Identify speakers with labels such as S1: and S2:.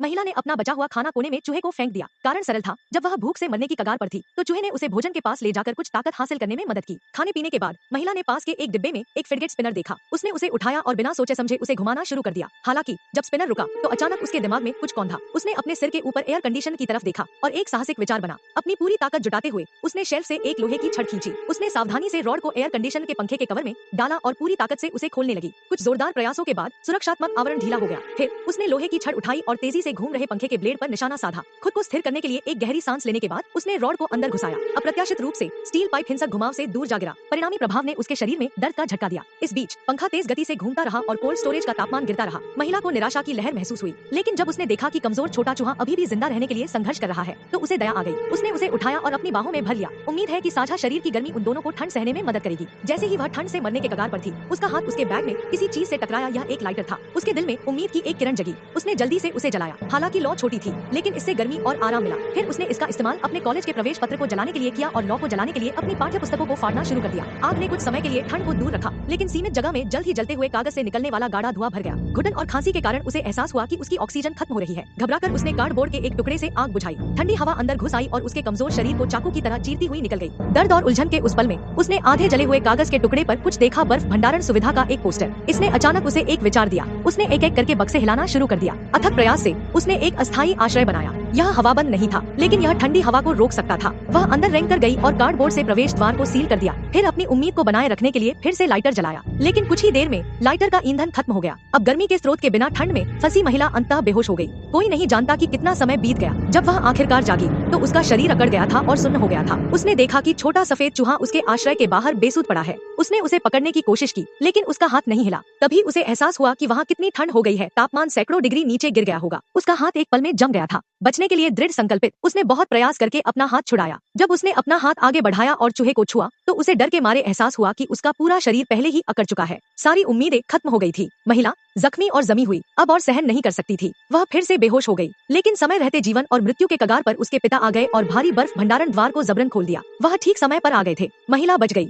S1: महिला ने अपना बचा हुआ खाना कोने में चूहे को फेंक दिया। कारण सरल था, जब वह भूख से मरने की कगार पर थी तो चूहे ने उसे भोजन के पास ले जाकर कुछ ताकत हासिल करने में मदद की। खाने पीने के बाद महिला ने पास के एक डिब्बे में एक फिडगेट स्पिनर देखा। उसने उसे उठाया और बिना सोचे समझे उसे घुमाना शुरू कर दिया। हालांकि जब स्पिनर रुका तो अचानक उसके दिमाग में कुछ कौंधा। उसने अपने सिर के ऊपर एयर कंडीशन की तरफ देखा और एक साहसिक विचार बना। अपनी पूरी ताकत जुटाते हुए उसने शेल्फ से एक लोहे की छड़ खींची। उसने सावधानी से रॉड को एयर कंडीशन के पंखे के कवर में डाला और पूरी ताकत से उसे खोलने लगी। कुछ जोरदार प्रयासों के बाद सुरक्षात्मक आवरण ढीला हो गया। फिर उसने लोहे की छड़ उठाई और तेजी से घूम रहे पंखे के ब्लेड पर निशाना साधा। खुद को स्थिर करने के लिए एक गहरी सांस लेने के बाद उसने रॉड को अंदर घुसाया। अप्रत्याशित रूप से स्टील पाइप हिंसक घुमाव से दूर जा गिरा। परिणामी प्रभाव ने उसके शरीर में दर्द का झटका दिया। इस बीच पंखा तेज गति से घूमता रहा और कोल्ड स्टोरेज का तापमान गिरता रहा। महिला को निराशा की लहर महसूस हुई, लेकिन जब उसने देखा कि कमजोर छोटा चूहा अभी भी जिंदा रहने के लिए संघर्ष कर रहा है तो उसे दया आ गई। उसने उसे उठाया और अपनी बाहों में भर लिया। उम्मीद है कि साझा शरीर की गर्मी उन दोनों को ठंड सहने में मदद करेगी। जैसे ही वह ठंड से मरने के कगार पर थी, उसका हाथ उसके बैग में किसी चीज से टकराया। यह एक लाइटर था। उसके दिल में उम्मीद की एक किरण जगी। उसने जल्दी से उसे जलाया। हालांकि लौ छोटी थी, लेकिन इससे गर्मी और आराम मिला। फिर उसने इसका इस्तेमाल अपने कॉलेज के प्रवेश पत्र को जलाने के लिए किया और लौ को जलाने के लिए अपनी पाठ्य पुस्तकों को फाड़ना शुरू कर दिया। आग ने कुछ समय के लिए ठंड को दूर रखा, लेकिन सीमित जगह में जल्द ही जलते हुए कागज से निकलने वाला गाढ़ा धुआं भर गया। घुटन और खांसी के कारण उसे एहसास हुआ कि उसकी ऑक्सीजन खत्म हो रही है। घबराकर उसने कार्डबोर्ड के एक टुकड़े से आग बुझाई। ठंडी हवा अंदर घुस आई और उसके कमजोर शरीर को चाकू की तरह चीरती हुई निकल गई। दर्द और उलझन के उस पल में उसने आधे जले हुए कागज के टुकड़े पर कुछ देखा, बर्फ भंडारण सुविधा का एक पोस्टर। इसने अचानक उसे एक विचार दिया। उसने एक एक करके बक्से हिलाना शुरू कर दिया। अथक प्रयास से उसने एक अस्थायी आश्रय बनाया। यह हवाबंद नहीं था, लेकिन यह ठंडी हवा को रोक सकता था। वह अंदर रेंग कर गई और कार्डबोर्ड से प्रवेश द्वार को सील कर दिया। फिर अपनी उम्मीद को बनाए रखने के लिए फिर से लाइटर जलाया, लेकिन कुछ ही देर में लाइटर का ईंधन खत्म हो गया। अब गर्मी के स्रोत के बिना ठंड में फंसी महिला अंततः बेहोश हो गई। कोई नहीं जानता कि कितना समय बीत गया। जब वह आखिरकार जागी तो उसका शरीर अकड़ गया था और सुन्न हो गया था। उसने देखा कि छोटा सफेद चूहा उसके आश्रय के बाहर बेसुध पड़ा है। उसने उसे पकड़ने की कोशिश की, लेकिन उसका हाथ नहीं हिला। तभी उसे एहसास हुआ कि वहाँ कितनी ठंड हो गई है। तापमान सैकड़ों डिग्री नीचे गिर गया होगा। उसका हाथ एक पल में जम गया था। बचने के लिए दृढ़ संकल्पित उसने बहुत प्रयास करके अपना हाथ छुड़ाया। जब उसने अपना हाथ आगे बढ़ाया और चूहे को छुआ तो उसे डर के मारे एहसास हुआ कि उसका पूरा शरीर पहले ही अकड़ चुका है। सारी उम्मीदें खत्म हो गई थी। महिला जख्मी और जमी हुई अब और सहन नहीं कर सकती थी। वह फिर से बेहोश हो गई, लेकिन समय रहते जीवन और मृत्यु के कगार पर उसके पिता आ गए और भारी बर्फ भंडारण द्वार को जबरन खोल दिया। वह ठीक समय पर आ गए थे। महिला बच गई।